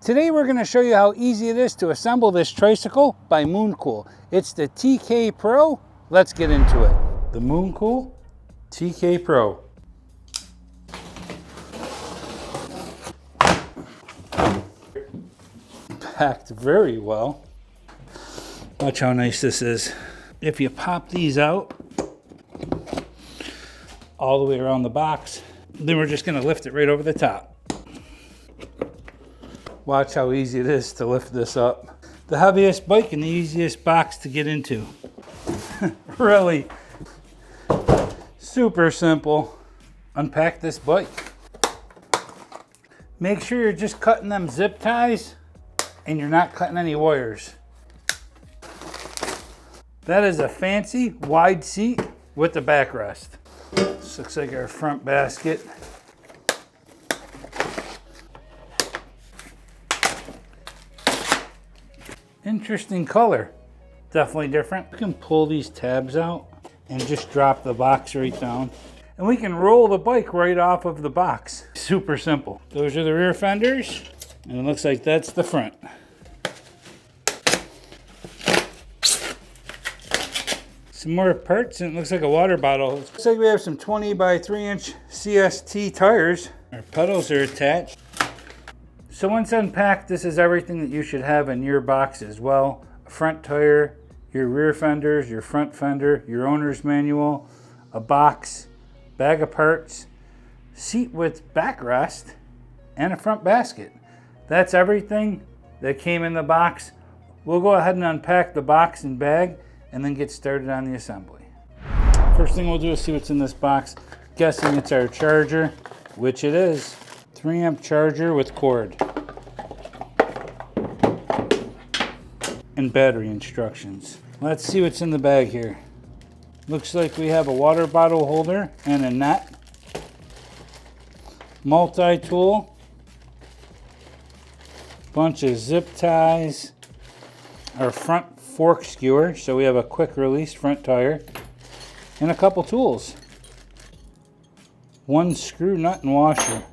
Today we're going to show you how easy it is to assemble this tricycle by Mooncool. It's the TK Pro. Let's get into it. The Mooncool TK Pro. Packed very well. Watch how nice this is. If you pop these out all the way around the box, then we're just going to lift it right over the top. Watch how easy it is to lift this up. The heaviest bike and the easiest box to get into. Really super simple. Unpack this bike. Make sure you're just cutting them zip ties and you're not cutting any wires. That is a fancy wide seat with the backrest. This looks like our front basket. Interesting color, definitely different. We can pull these tabs out and just drop the box right down. And we can roll the bike right off of the box. Super simple. Those are the rear fenders, and it looks like that's the front. Some more parts, and it looks like a water bottle. It looks like we have some 20 by 3 inch CST tires. Our pedals are attached. So once unpacked, this is everything that you should have in your box as well. A front tire, your rear fenders, your front fender, your owner's manual, a box, bag of parts, seat with backrest, and a front basket. That's everything that came in the box. We'll go ahead and unpack the box and bag and then get started on the assembly. First thing we'll do is see what's in this box. Guessing it's our charger, which it is. 3 amp charger with cord. And battery instructions. Let's see what's in the bag here. Looks like we have a water bottle holder and a net. Multi-tool. Bunch of zip ties. Our front fork skewer, so we have a quick release front tire. And a couple tools. 1 screw nut and washer.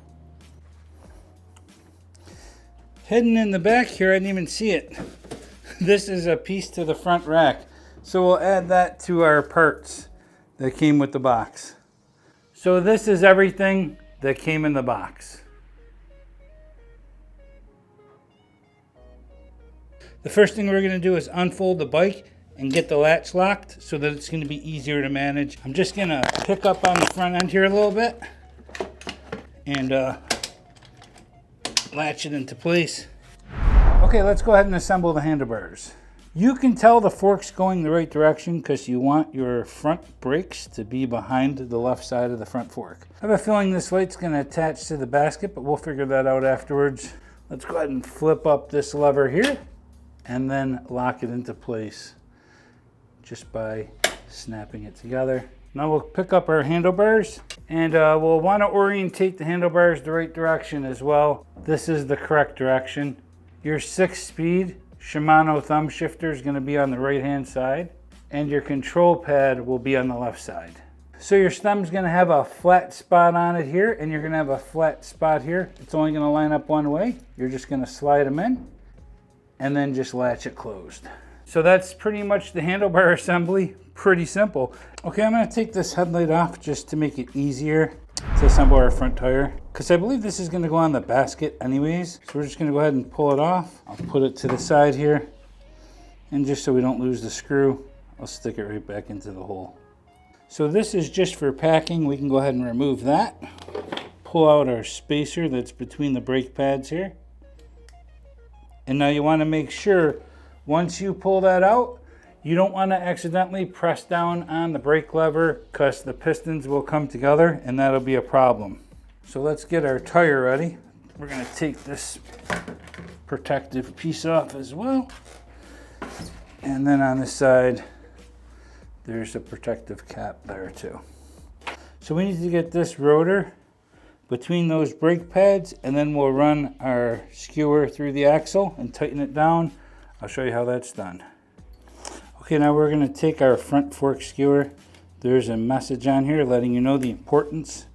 Hidden in the back here, I didn't even see it. This is a piece to the front rack. So we'll add that to our parts that came with the box. So this is everything that came in the box. The first thing we're going to do is unfold the bike and get the latch locked so that it's going to be easier to manage. I'm just going to pick up on the front end here a little bit and latch it into place. Okay, let's go ahead and assemble the handlebars. You can tell the fork's going the right direction because you want your front brakes to be behind the left side of the front fork. I have a feeling this light's going to attach to the basket, but we'll figure that out afterwards. Let's go ahead and flip up this lever here and then lock it into place just by snapping it together. Now we'll pick up our handlebars and we'll want to orientate the handlebars the right direction as well. This is the correct direction. Your 6-speed Shimano thumb shifter is going to be on the right hand side and your control pad will be on the left side. So your thumb's going to have a flat spot on it here and you're going to have a flat spot here. It's only going to line up one way. You're just going to slide them in and then just latch it closed. So that's pretty much the handlebar assembly. Pretty simple. Okay, I'm going to take this headlight off just to make it easier to assemble our front tire because I believe this is going to go on the basket anyways. So we're just going to go ahead and pull it off. I'll put it to the side here and just so we don't lose the screw, I'll stick it right back into the hole. So this is just for packing. We can go ahead and remove that. Pull out our spacer that's between the brake pads here. And now you want to make sure once you pull that out, you don't want to accidentally press down on the brake lever because the pistons will come together and that'll be a problem. So let's get our tire ready. We're going to take this protective piece off as well. And then on this side, there's a protective cap there too. So we need to get this rotor between those brake pads and then we'll run our skewer through the axle and tighten it down. I'll show you how that's done. Okay, now we're going to take our front fork skewer. There's a message on here letting you know the importance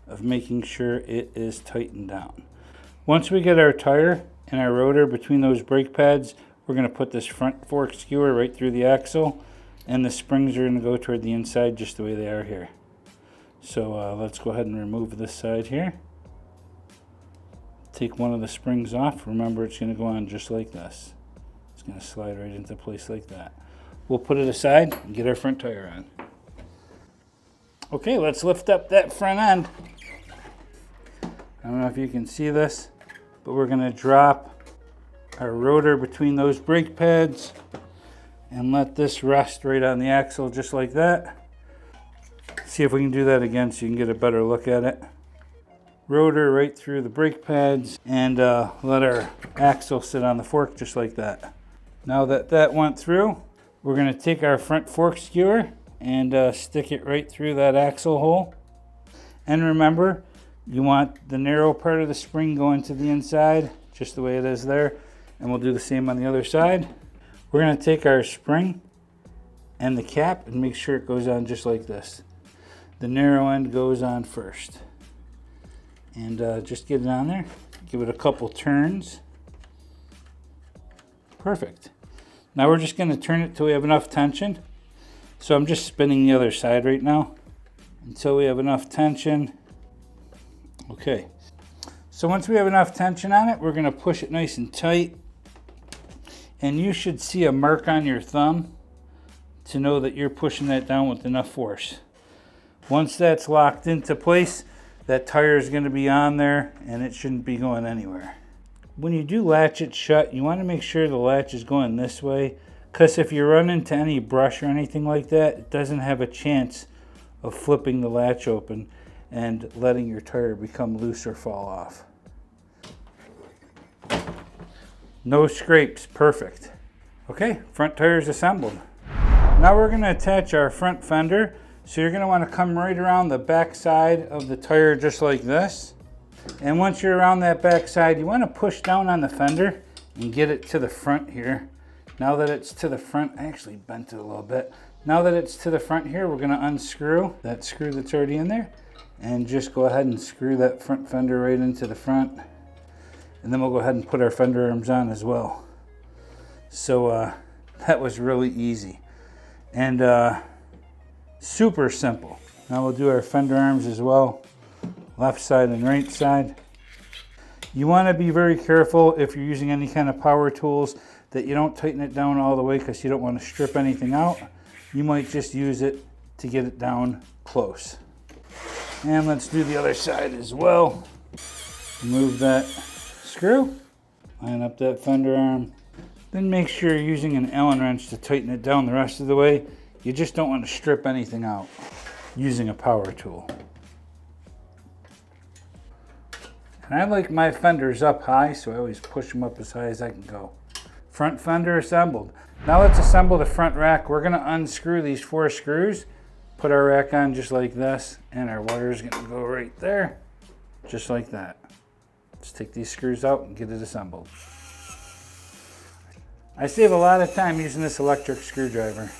of making sure it is tightened down. Once we get our tire and our rotor between those brake pads, we're going to put this front fork skewer right through the axle, and the springs are going to go toward the inside just the way they are here. So let's go ahead and remove this side here. Take one of the springs off. Remember, it's going to go on just like this. It's going to slide right into place like that. We'll put it aside and get our front tire on. Okay, let's lift up that front end. I don't know if you can see this, but we're going to drop our rotor between those brake pads and let this rest right on the axle just like that. See if we can do that again so you can get a better look at it. Rotor right through the brake pads and let our axle sit on the fork just like that. Now that that went through, we're going to take our front fork skewer and stick it right through that axle hole. And remember, you want the narrow part of the spring going to the inside, just the way it is there. And we'll do the same on the other side. We're going to take our spring and the cap and make sure it goes on just like this. The narrow end goes on first. And just get it on there. Give it a couple turns. Perfect. Now we're just going to turn it till we have enough tension. So I'm just spinning the other side right now until we have enough tension. Okay. So once we have enough tension on it, we're going to push it nice and tight. And you should see a mark on your thumb to know that you're pushing that down with enough force. Once that's locked into place, that tire is going to be on there and it shouldn't be going anywhere. When you do latch it shut, you want to make sure the latch is going this way, because if you run into any brush or anything like that, it doesn't have a chance of flipping the latch open and letting your tire become loose or fall off. No scrapes, perfect. Okay, front tire is assembled. Now we're going to attach our front fender. So you're going to want to come right around the back side of the tire just like this. And once you're around that back side, you want to push down on the fender and get it to the front here. Now that it's to the front, I actually bent it a little bit. Now that it's to the front here, we're going to unscrew that screw that's already in there and just go ahead and screw that front fender right into the front. And then we'll go ahead and put our fender arms on as well. So that was really easy. And super simple. Now we'll do our fender arms as well, left side and right side. You want to be very careful if you're using any kind of power tools that you don't tighten it down all the way, because you don't want to strip anything out. You might just use it to get it down close. And let's do the other side as well. Remove that screw, line up that fender arm, then make sure you're using an Allen wrench to tighten it down the rest of the way. You just don't want to strip anything out using a power tool. And I like my fenders up high, so I always push them up as high as I can go. Front fender assembled. Now let's assemble the front rack. We're going to unscrew these 4 screws, put our rack on just like this, and our wire is going to go right there, just like that. Let's take these screws out and get it assembled. I save a lot of time using this electric screwdriver.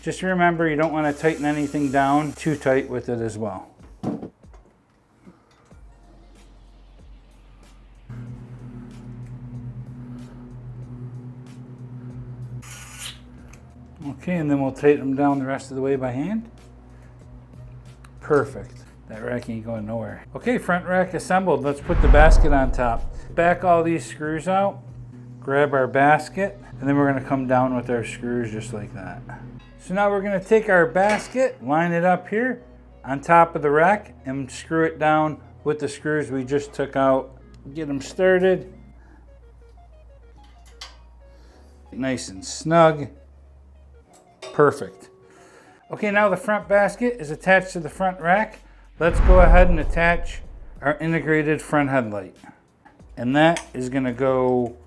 Just remember, you don't want to tighten anything down too tight with it as well. Okay, and then we'll tighten them down the rest of the way by hand. Perfect. That rack ain't going nowhere. Okay, front rack assembled. Let's put the basket on top. Back all these screws out, grab our basket, and then we're going to come down with our screws just like that. So now we're going to take our basket, line it up here on top of the rack, and screw it down with the screws we just took out. Get them started. Nice and snug. Perfect. Okay, now the front basket is attached to the front rack. Let's go ahead and attach our integrated front headlight. And that is going to go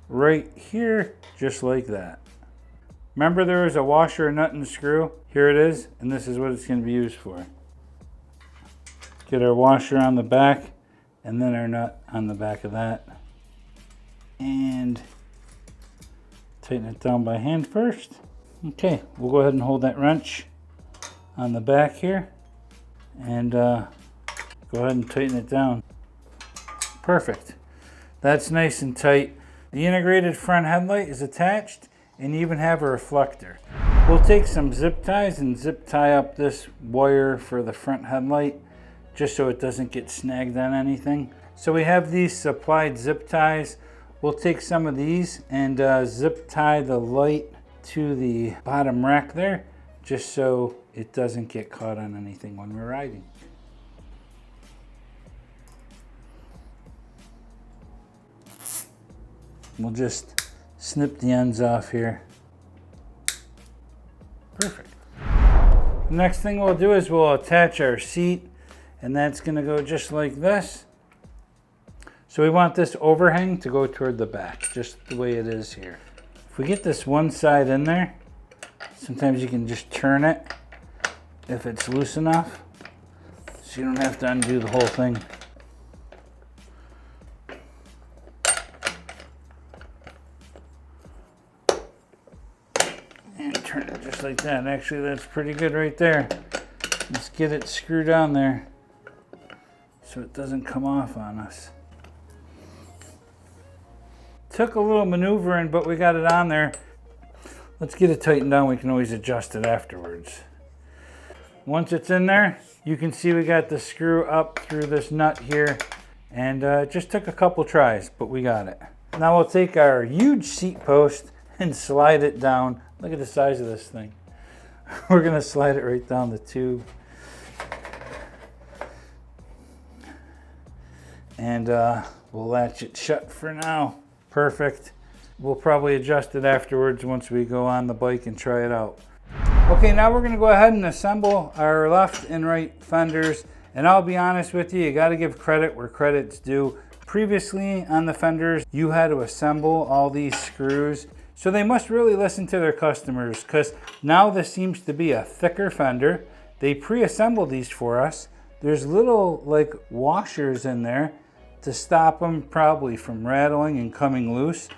right here, just like that. Remember, there was a washer, a nut, and screw. Here it is, and this is what it's going to be used for. Get our washer on the back, and then our nut on the back of that. And tighten it down by hand first. Okay, we'll go ahead and hold that wrench on the back here, and go ahead and tighten it down. Perfect. That's nice and tight. The integrated front headlight is attached, and you even have a reflector. We'll take some zip ties and zip tie up this wire for the front headlight, just so it doesn't get snagged on anything. So we have these supplied zip ties. We'll take some of these and zip tie the light to the bottom rack there, just so it doesn't get caught on anything when we're riding. We'll just snip the ends off here. Perfect. The next thing we'll do is we'll attach our seat, and that's going to go just like this. So we want this overhang to go toward the back, just the way it is here. If we get this one side in there, sometimes you can just turn it if it's loose enough, so you don't have to undo the whole thing. Turn it just like that. Actually, that's pretty good right there. Let's get it screwed on there so it doesn't come off on us. Took a little maneuvering, but we got it on there. Let's get it tightened down. We can always adjust it afterwards. Once it's in there, you can see we got the screw up through this nut here, and it just took a couple tries, but we got it. Now we'll take our huge seat post and slide it down. Look at the size of this thing. We're gonna slide it right down the tube. And we'll latch it shut for now. Perfect. We'll probably adjust it afterwards once we go on the bike and try it out. Okay, now we're gonna go ahead and assemble our left and right fenders. And I'll be honest with you, you gotta give credit where credit's due. Previously on the fenders, you had to assemble all these screws. So they must really listen to their customers, because now this seems to be a thicker fender. They pre-assembled these for us. There's little like washers in there to stop them probably from rattling and coming loose.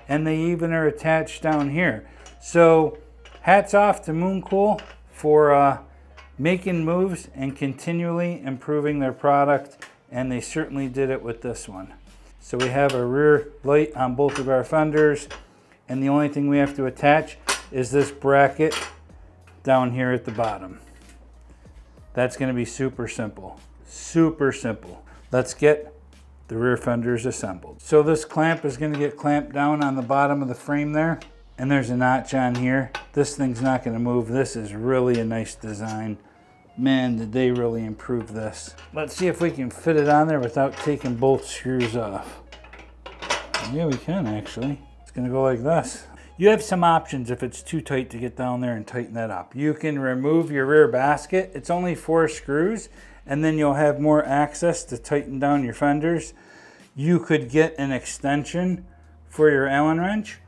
And they even are attached down here. So hats off to Mooncool for making moves and continually improving their product. And they certainly did it with this one. So we have a rear light on both of our fenders. And the only thing we have to attach is this bracket down here at the bottom. That's going to be super simple. Super simple. Let's get the rear fenders assembled. So this clamp is going to get clamped down on the bottom of the frame there. And there's a notch on here. This thing's not going to move. This is really a nice design. Man, did they really improve this. Let's see if we can fit it on there without taking both screws off. Yeah, we can actually. Going to go like this. You have some options if it's too tight to get down there and tighten that up. You can remove your rear basket. It's only 4 screws, and then you'll have more access to tighten down your fenders. You could get an extension for your Allen wrench.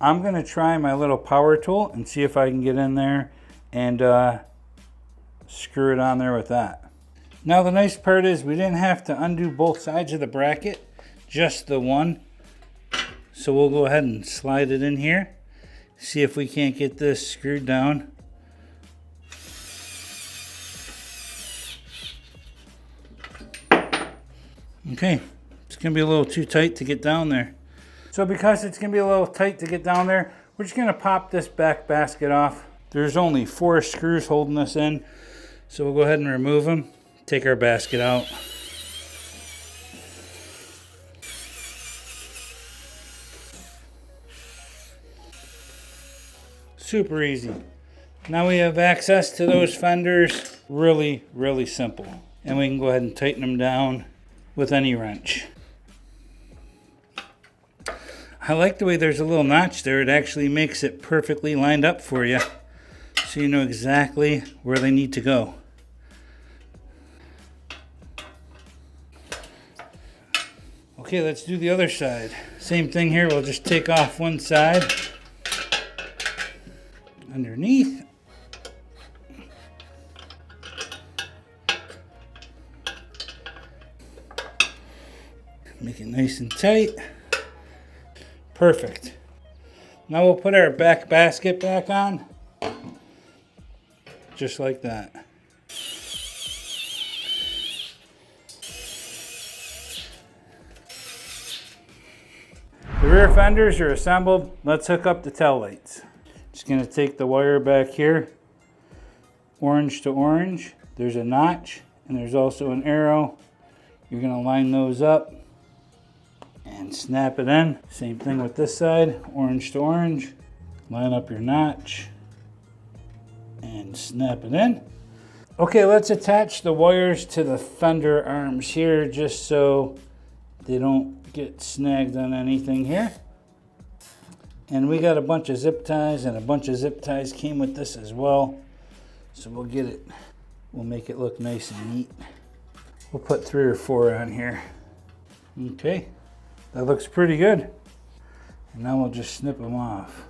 I'm going to try my little power tool and see if I can get in there and screw it on there with that. Now the nice part is we didn't have to undo both sides of the bracket, just the one. So we'll go ahead and slide it in here. See if we can't get this screwed down. Okay, it's gonna be a little too tight to get down there. So because it's gonna be a little tight to get down there, we're just gonna pop this back basket off. There's only 4 screws holding this in. So we'll go ahead and remove them. Take our basket out. Super easy. Now we have access to those fenders. Really, really simple. And we can go ahead and tighten them down with any wrench. I like the way there's a little notch there. It actually makes it perfectly lined up for you, so you know exactly where they need to go. Okay, let's do the other side. Same thing here. We'll just take off one side. Underneath. Make it nice and tight. Perfect. Now we'll put our back basket back on. Just like that. The rear fenders are assembled. Let's hook up the tail lights. Just gonna take the wire back here, orange to orange. There's a notch and there's also an arrow. You're gonna line those up and snap it in. Same thing with this side, orange to orange. Line up your notch and snap it in. Okay, let's attach the wires to the fender arms here just so they don't get snagged on anything here. And we got a bunch of zip ties, and a bunch of zip ties came with this as well. So we'll get it, we'll make it look nice and neat. We'll put 3 or 4 on here. Okay, that looks pretty good. And now we'll just snip them off.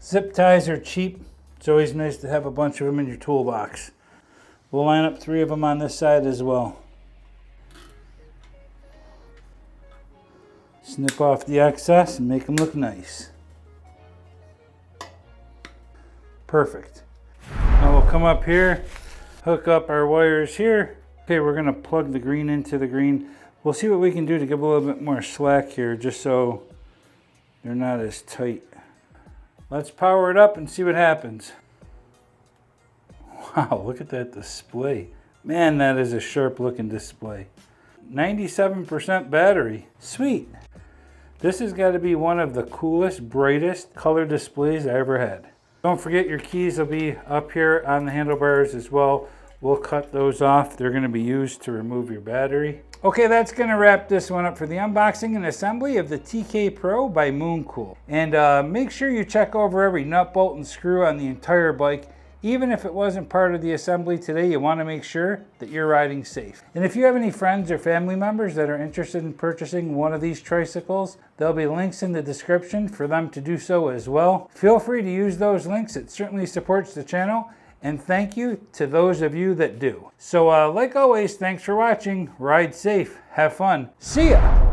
Zip ties are cheap. It's always nice to have a bunch of them in your toolbox. We'll line up 3 of them on this side as well. Snip off the excess and make them look nice. Perfect. Now we'll come up here, hook up our wires here. Okay, we're gonna plug the green into the green. We'll see what we can do to give a little bit more slack here just so they're not as tight. Let's power it up and see what happens. Wow, look at that display. Man, that is a sharp looking display. 97% battery, sweet. This has got to be one of the coolest, brightest color displays I ever had. Don't forget your keys will be up here on the handlebars as well. We'll cut those off. They're going to be used to remove your battery. Okay, that's going to wrap this one up for the unboxing and assembly of the TK Pro by Mooncool. And make sure you check over every nut, bolt, and screw on the entire bike. Even if it wasn't part of the assembly today, you want to make sure that you're riding safe. And if you have any friends or family members that are interested in purchasing one of these tricycles, there'll be links in the description for them to do so as well. Feel free to use those links. It certainly supports the channel. And thank you to those of you that do. So like always, thanks for watching. Ride safe. Have fun. See ya.